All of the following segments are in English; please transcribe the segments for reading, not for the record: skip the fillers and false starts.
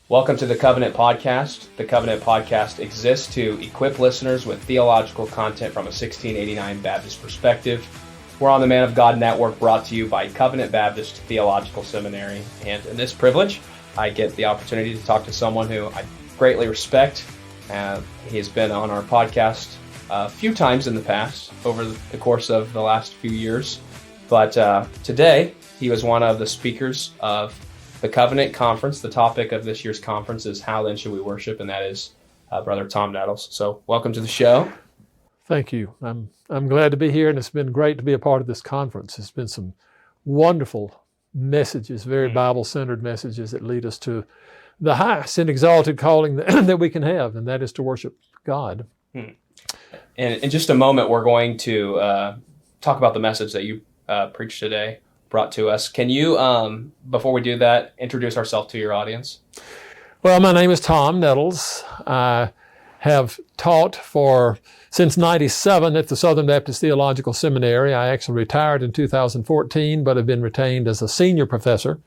Welcome to the Covenant Podcast. The Covenant Podcast exists to equip listeners with theological content from a 1689 Baptist perspective. We're on the Man of God Network, brought to you by Covenant Baptist Theological Seminary. And in this privilege, I get the opportunity to talk to someone who I greatly respect. He has been on our podcast a few times in the past over the course of the last few years. But today, he was one of the speakers of the Covenant Conference. The topic of this year's conference is How Then Should We Worship? And that is Brother Tom Nettles. So welcome to the show. Thank you. I'm glad to be here, and it's been great to be a part of this conference. It's been some wonderful messages, very Bible-centered messages that lead us to the highest and exalted calling that we can have, and that is to worship God. And in just a moment, we're going to talk about the message that you preached today, brought to us. Can you, before we do that, introduce ourselves to your audience? Well, my name is Tom Nettles. I have taught since '97 at the Southern Baptist Theological Seminary. I actually retired in 2014, but have been retained as a senior professor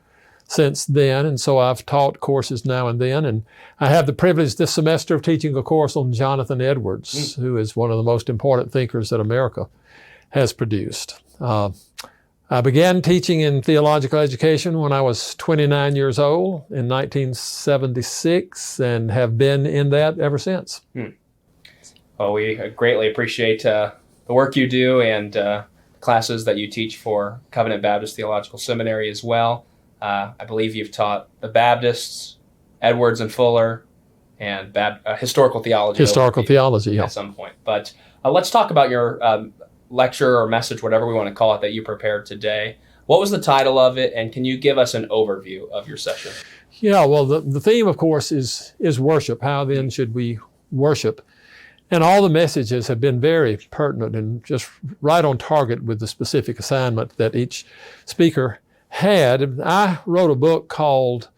since then, and so I've taught courses now and then, and I have the privilege this semester of teaching a course on Jonathan Edwards, who is one of the most important thinkers that America has produced. I began teaching in theological education when I was 29 years old in 1976 and have been in that ever since. Well, we greatly appreciate the work you do and classes that you teach for Covenant Baptist Theological Seminary as well. I believe you've taught the Baptists, Edwards and Fuller, and historical theology. Historical theology, yeah. At some point. But let's talk about your lecture or message, whatever we want to call it, that you prepared today. What was the title of it, and can you give us an overview of your session? Yeah, well, the theme, of course, is worship. How then should we worship? And all the messages have been very pertinent and just right on target with the specific assignment that each speaker had. I wrote a book called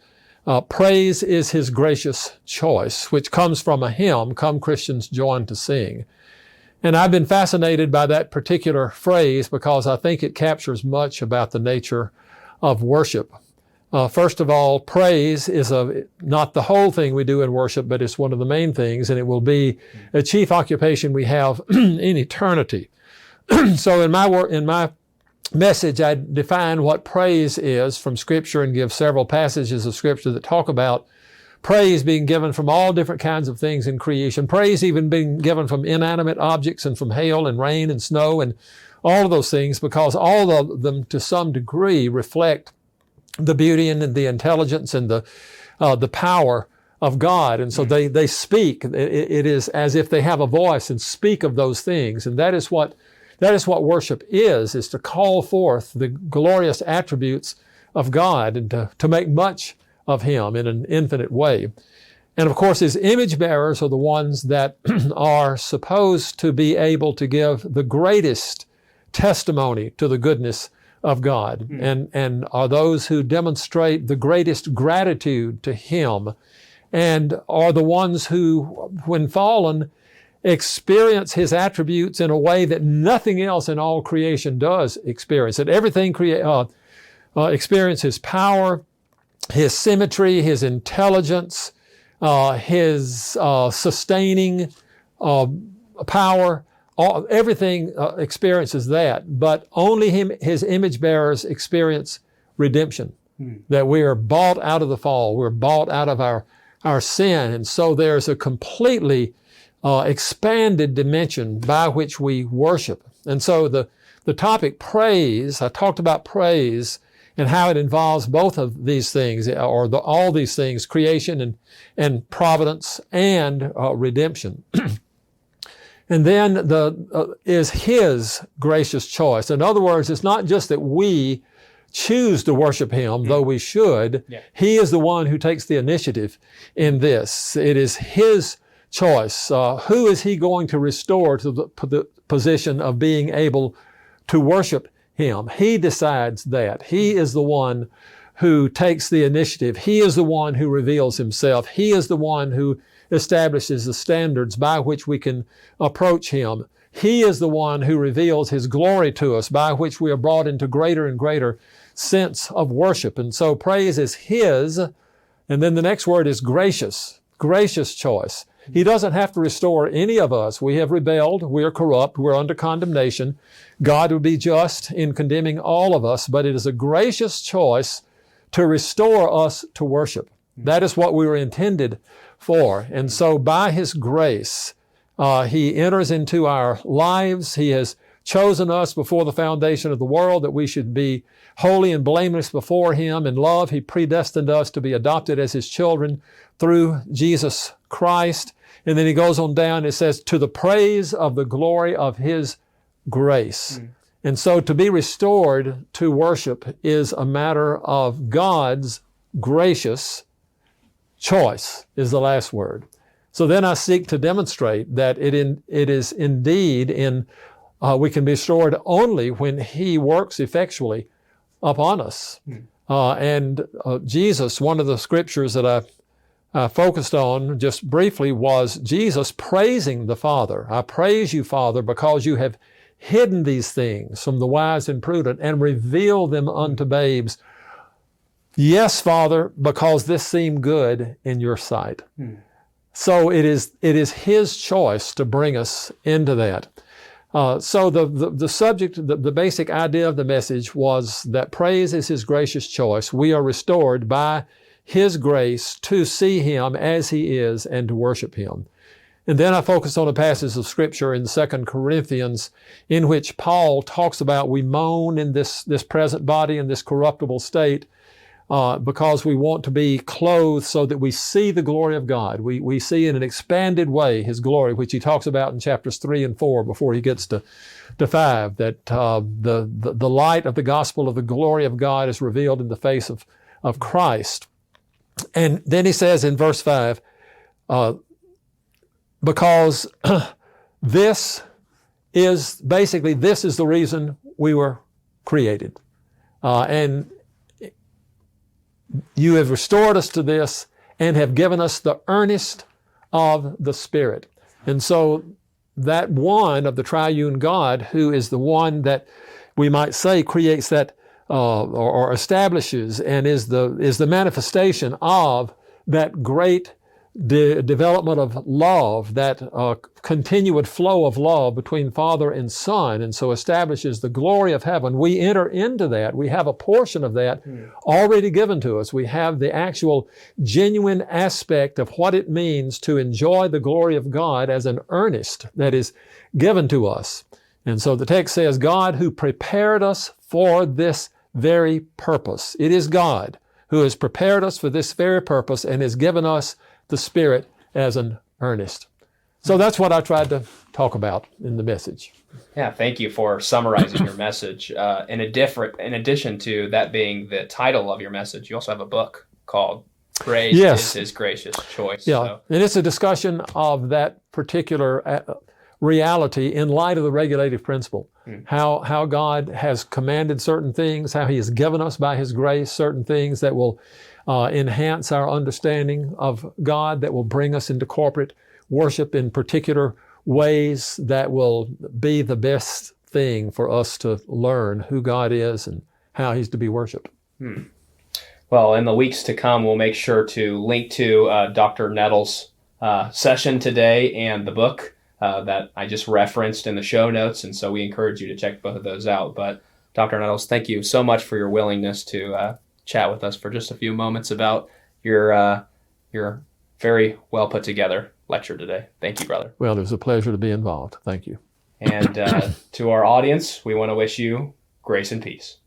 Praise is His Gracious Choice, which comes from a hymn, Come Christians Join to Sing. And I've been fascinated by that particular phrase because I think it captures much about the nature of worship. First of all, praise is not the whole thing we do in worship, but it's one of the main things, and it will be a chief occupation we have in eternity. So in my message, I define what praise is from Scripture and give several passages of Scripture that talk about praise being given from all different kinds of things in creation. Praise even being given from inanimate objects and from hail and rain and snow and all of those things, because all of them to some degree reflect the beauty and the intelligence and the power of God. And so they speak. It is as if they have a voice and speak of those things. And that is what worship is to call forth the glorious attributes of God and to make much of Him in an infinite way. And of course, His image bearers are the ones that are supposed to be able to give the greatest testimony to the goodness of God, and are those who demonstrate the greatest gratitude to Him, and are the ones who, when fallen, experience His attributes in a way that nothing else in all creation does experience. That everything experiences His power, His symmetry, His intelligence, His sustaining power. Everything experiences that, but only His image bearers experience redemption. That we are bought out of the fall. We're bought out of our sin. And so there's a completely expanded dimension by which we worship. And so the topic praise, I talked about praise and how it involves both of these things, or all these things, creation and providence and redemption. And then is His gracious choice. In other words, it's not just that we choose to worship Him, though we should. Yeah. He is the one who takes the initiative in this. It is His choice. Who is He going to restore to the position of being able to worship Him? He decides that. He is the one who takes the initiative. He is the one who reveals Himself. He is the one who establishes the standards by which we can approach Him. He is the one who reveals His glory to us, by which we are brought into greater and greater sense of worship. And so praise is His And then the next word is gracious choice. He doesn't have to restore any of us. We have rebelled. We are corrupt. We're under condemnation. God would be just in condemning all of us, but it is a gracious choice to restore us to worship. That is what we were intended for. And so by His grace, He enters into our lives. He has chosen us before the foundation of the world that we should be holy and blameless before Him. In love, He predestined us to be adopted as His children through Jesus Christ. And then He goes on down, it says, to the praise of the glory of His grace. And so to be restored to worship is a matter of God's gracious choice, is the last word. So then I seek to demonstrate that it is indeed we can be restored only when He works effectually upon us. And Jesus, one of the scriptures that I focused on just briefly was Jesus praising the Father. I praise you, Father, because you have hidden these things from the wise and prudent and revealed them unto babes. Yes, Father, because this seemed good in your sight. So it is His choice to bring us into that. So the subject, the basic idea of the message was that praise is His gracious choice. We are restored by His grace to see Him as He is and to worship Him. And then I focused on a passage of Scripture in 2 Corinthians in which Paul talks about we moan in this present body, in this corruptible state, because we want to be clothed so that we see the glory of God. We see in an expanded way His glory, which he talks about in chapters 3 and 4 before he gets to 5, that the light of the gospel of the glory of God is revealed in the face of Christ. And then he says in verse 5, because this is the reason we were created. And you have restored us to this and have given us the earnest of the Spirit. And so that one of the triune God, who is the one that we might say creates that or establishes and is the manifestation of that great development of love, that continued flow of love between Father and Son, and so establishes the glory of heaven. We enter into that. We have a portion of that already given to us. We have the actual genuine aspect of what it means to enjoy the glory of God as an earnest that is given to us. And so the text says, God who prepared us for this very purpose. It is God who has prepared us for this very purpose and has given us the Spirit as an earnest. So that's what I tried to talk about in the message. Yeah, thank you for summarizing your message. In addition to that being the title of your message, you also have a book called Praise is His Gracious Choice. Yeah, So. And it's a discussion of that particular reality in light of the regulative principle. How God has commanded certain things, how He has given us by His grace certain things that will enhance our understanding of God, that will bring us into corporate worship in particular ways that will be the best thing for us to learn who God is and how He's to be worshiped. Well, in the weeks to come, we'll make sure to link to Dr. Nettles' session today and the book that I just referenced in the show notes, and so we encourage you to check both of those out. But Dr. Nettles, thank you so much for your willingness to chat with us for just a few moments about your very well put together lecture today. Thank you, brother. Well, it was a pleasure to be involved. Thank you. And to our audience, we want to wish you grace and peace.